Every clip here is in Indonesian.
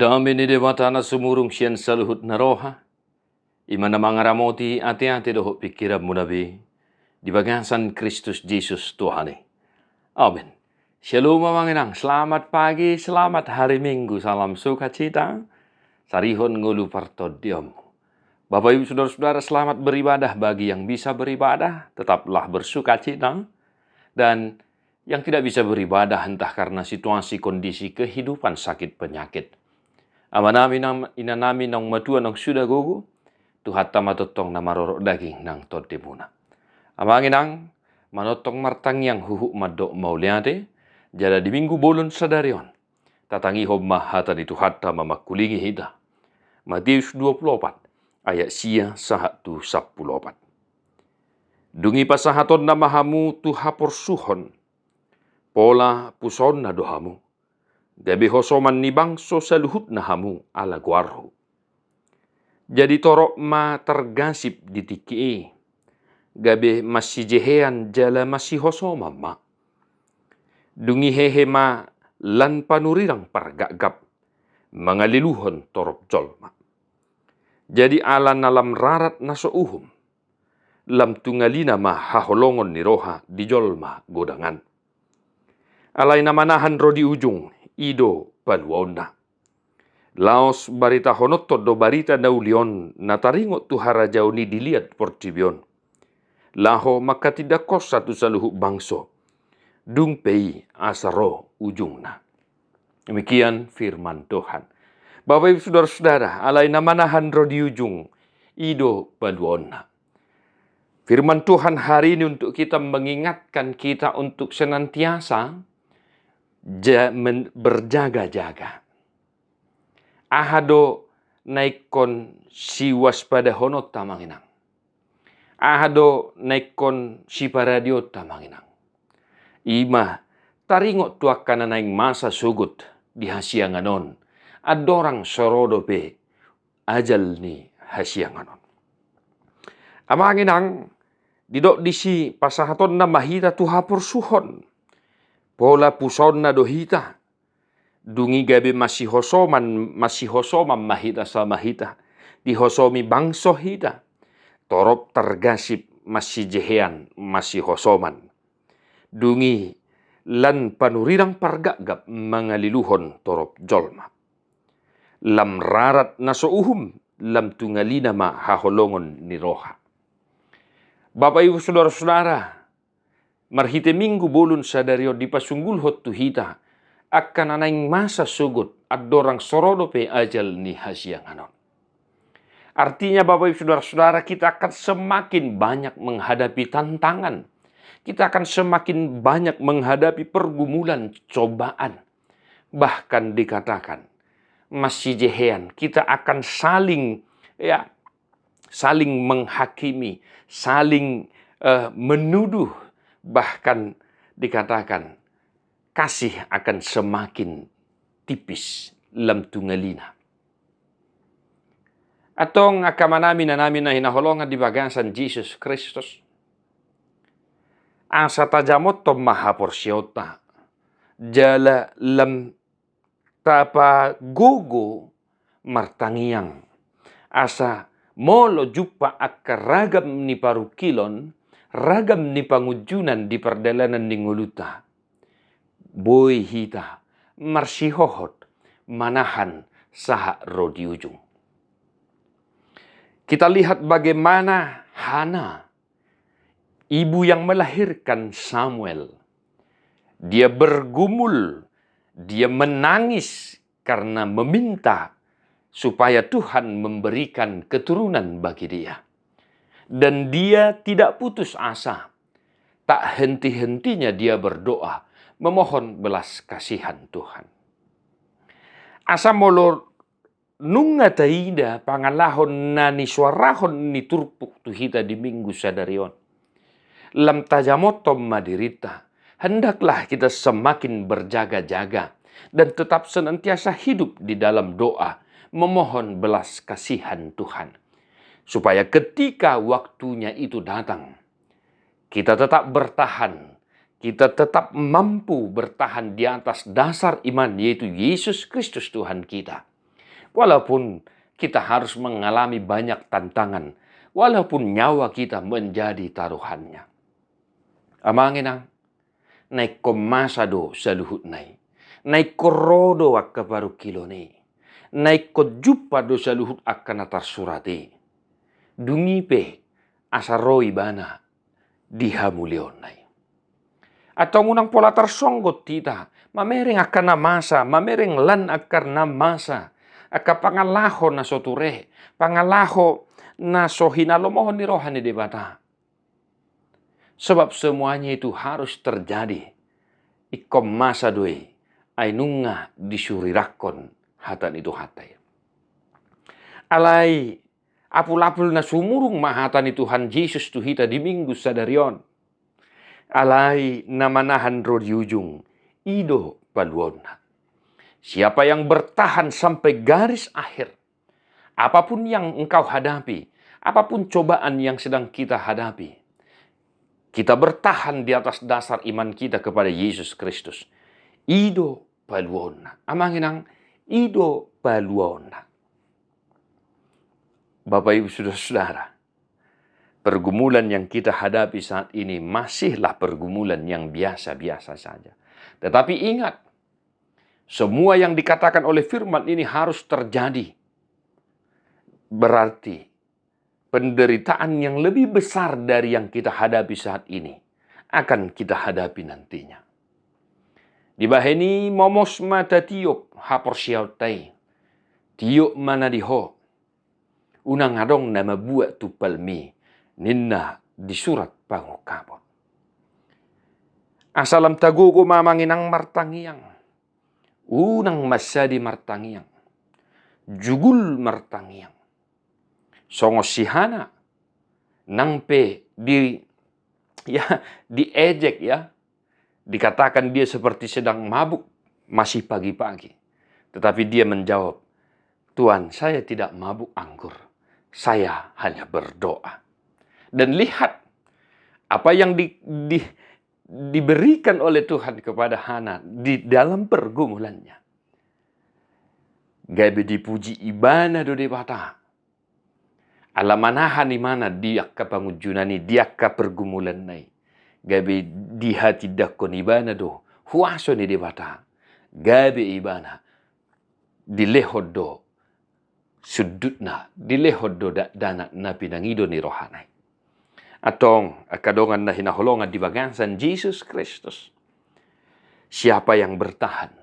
Dami ni Dewata na sumurong siyan sa luhut na roha. Ima na mga ramoti ati-ati doho pikiran mo nabi. Di bagasan Kristus Jesus Tuhan. Amen. Shalom mga inang. Selamat pagi, selamat hari Minggu. Salam sukacita. Sarihon ngulu partod diom. Bapak Ibu Saudara-saudara, selamat beribadah bagi yang bisa beribadah. Tetaplah bersukacita. Dan yang tidak bisa beribadah entah karena situasi kondisi kehidupan sakit penyakit. Ama namin ina namin ng matua ng suda gogo, tuhat tamatotong na marorok daging ng todde muna. Amangin ang manotong martang yang huhu madok mauliate, jada di minggu bolon sadarion. Tatangi hob mahata di tuhatta mamakulingi hita. Matius 24 ayat sia sahatu 14. Dungi pasahaton na mahamu tuhapor suhon, pola puson na dohamu. Gabi hosoman ni bangso sa luhut na hamu ala guarho. Jadi torok ma tergasip di tiki. Gabi masih jehean jala masih hosoman ma. Dungi hehe ma lan panurirang pargagap. Mangaliluhon torok jolma. Jadi ala nalam rarat naso uhum. Lam tungalina ma haholongon ni roha di jolma godangan. Alay namanahan ro di ujung. Ido paluona. Laos barita honotto do barita naulion nataringo tu harajau ni dilihat portibion. Laho maka tidak kos satu saluhu bangso. Dung pei asaro ujungna. Demikian firman Tuhan. Bapak Ibu Saudara-saudara, alai namanahan ro di ujung. Ido paluona. Firman Tuhan hari ini untuk kita mengingatkan kita untuk senantiasa berjaga-jaga. Ahado naikon si waspada honot tamanginang. Ahado naikon si paradio tamanginang. Ima taringot tuakan na naing masa sugut di hasianganon. Adorang sorodope ajal ni hasianganon. Amanginang didok disi pasahaton na mahita tuhapur suhon. Pola puson na dohita. Dungi gabi masih hosoman mahita sa mahita. Di hosomi bangso hita. Torop tergasip masih jehean masih hosoman. Dungi lan panurirang pargagap mangaliluhon torop jolma. Lam rarat naso uhum lam tungalina ma haholongon ni roha. Bapak Ibu Saudara-saudara, marhite minggu bolun sadario di pasunggul hot tuhita akan anaing masa sugut adorang sorodope ajal ni hasianganon. Artinya Bapak Ibu Saudara-saudara, kita akan semakin banyak menghadapi tantangan. Kita akan semakin banyak menghadapi pergumulan, cobaan. Bahkan dikatakan masih jehean, kita akan saling menghakimi, saling menuduh. Bahkan dikatakan kasih akan semakin tipis lam tungalina. Atong akamanami na namin na hinaholongan di bagasan Jesus Kristus. Asa tajamot to mahaporsyota. Jala lam tapa gogo martangiyang. Asa molo jupa akaragam ni parukilon. Ragam ni pangujunan di perdalanan ni nguluta. Boy hita, marsihohot, manahan saha ro di ujung. Kita lihat bagaimana Hana, ibu yang melahirkan Samuel. Dia bergumul, dia menangis karena meminta supaya Tuhan memberikan keturunan bagi dia. Dan dia tidak putus asa. Tak henti-hentinya dia berdoa, memohon belas kasihan Tuhan. Asa molor nunga taida pangalahon na ni suarahon ni turpuk tuhita di minggu sadarion. Lam tajamotom madirita, hendaklah kita semakin berjaga-jaga dan tetap senantiasa hidup di dalam doa, memohon belas kasihan Tuhan. Supaya ketika waktunya itu datang, kita tetap bertahan, kita tetap mampu bertahan di atas dasar iman, yaitu Yesus Kristus Tuhan kita. Walaupun kita harus mengalami banyak tantangan, walaupun nyawa kita menjadi taruhannya. Amanginang, naik komasado sa luhut nai, naik korodo akka paru kilone, naik kojupa do sa luhut akka natar surate, dungipe asaroi bana dihamulion nai. Atau ngunang pola tarsonggot tita, mamereng akan namasa, mamereng lan akan namasa, aka pangalaho na soture, pangalaho na sohinalomohon ni rohani debata. Sebab semuanya itu harus terjadi. Ikom masa doi, ainunga disurirakon hatan itu hatai. Alai, apul-apul na sumurung mahatan itu Tuhan Yesus tuhita di minggu sadarion. Alai namanahan rodi ujung, ido paluona. Siapa yang bertahan sampai garis akhir, apapun yang engkau hadapi, apapun cobaan yang sedang kita hadapi, kita bertahan di atas dasar iman kita kepada Yesus Kristus. Ido paluona. Amanginang ido paluona. Bapak Ibu Saudara-saudara, pergumulan yang kita hadapi saat ini masihlah pergumulan yang biasa-biasa saja. Tetapi ingat, semua yang dikatakan oleh firman ini harus terjadi. Berarti penderitaan yang lebih besar dari yang kita hadapi saat ini akan kita hadapi nantinya. Di baheni momos mata tiup hapor siautai, tiup mana diho, unang adong nama buat tu palmi, ninna di surat pangukapot. Asalam tagugo mamanginang martangiang, unang masadi martangiang, jugul martangiang, songos sihana, nangpe diejek ya, dikatakan dia seperti sedang mabuk, masih pagi-pagi. Tetapi dia menjawab, Tuhan, saya tidak mabuk anggur, saya hanya berdoa. Dan lihat apa yang diberikan oleh Tuhan kepada Hana di dalam pergumulannya. Gabe dipuji ibana do debata. Alamanahan di mana dia ka pangujunani, dia ka pergumulan nai. Gabe di hati dakon ibana do, huaso ni debata. Gabe ibana, dilehod do, sudutna, dilehod do dana na pinangido ni rohanay. Atong akadongan na hinaholongan di bagansan Jesus Kristus. Siapa yang bertahan,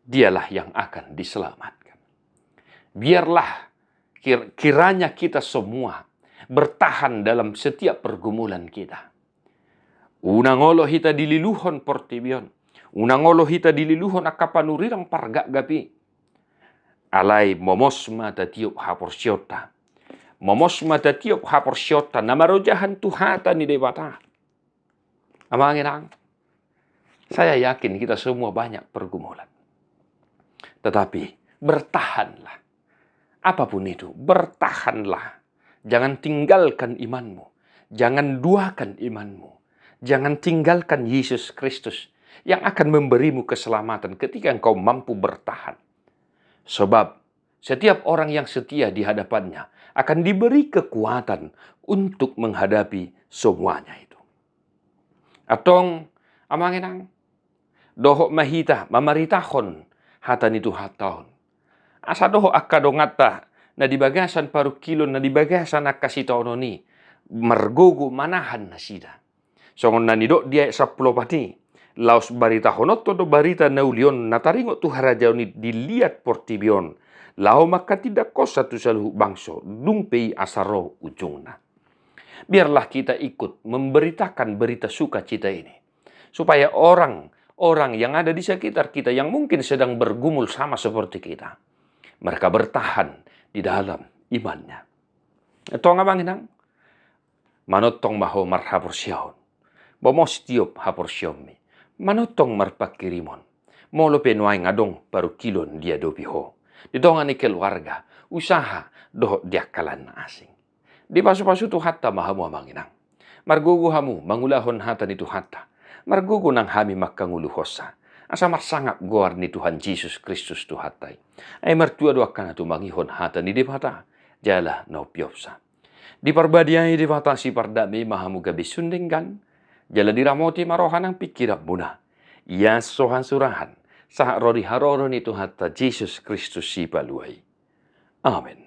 dialah yang akan diselamatkan. Biarlah kiranya kita semua bertahan dalam setiap pergumulan kita. Unangolo hita dililuhon portibion. Unangolo hita dililuhon akapanurirang pargak gapi. Alai momos mata tiup haporsiota. Momos mata tiup haporsiota namarojahan tuhata ni debata. Amanginang, saya yakin kita semua banyak pergumulan. Tetapi bertahanlah. Apapun itu, bertahanlah. Jangan tinggalkan imanmu. Jangan duakan imanmu. Jangan tinggalkan Yesus Kristus yang akan memberimu keselamatan ketika engkau mampu bertahan. Sebab setiap orang yang setia di hadapannya akan diberi kekuatan untuk menghadapi semuanya itu. Atong amanginang, dohok mahita mamaritahon hatan itu hataon. Asa dohok akadongata na dibagasan paru kilon na dibagasan akasitaon ni margogo manahan na sida. Songon nanido dia 10 pati. Laos barita honot do barita naulion nataringo tu harajaw ni dilihat portibion. Lao maka tidak kos satu saluh bangso dumpei asaro ujungna. Biarlah kita ikut memberitakan berita sukacita ini. Supaya orang yang ada di sekitar kita yang mungkin sedang bergumul sama seperti kita. Mereka bertahan di dalam imannya. Ito nga banginang, manotong maho marhaporsyaon. Bomos tiop haporsyomi. Manotong marpakirimon. Molo penuay ngadong paru kilon dia dopiho. Dito nga ni keluarga, usaha doh diakalan na asing. Di pasu-pasu tu hatta mahamu amanginang. Margugu hamu mangulahon hata ni tu hatta. Margugu nang hami makanguluhosa. Asa marsangap guar ni Tuhan Yesus Kristus Tuhatai. Ay martua doakan atu mangihon hata ni debata. Jala no piopsa. Di parbadiai debata si pardami mahamuga bisundinggan. Jala diramoti marohan ang pikirap muna. Iya sohan surahan. Sa rodi haroro ni Tuhan Yesus Kristus si paluay. Amen.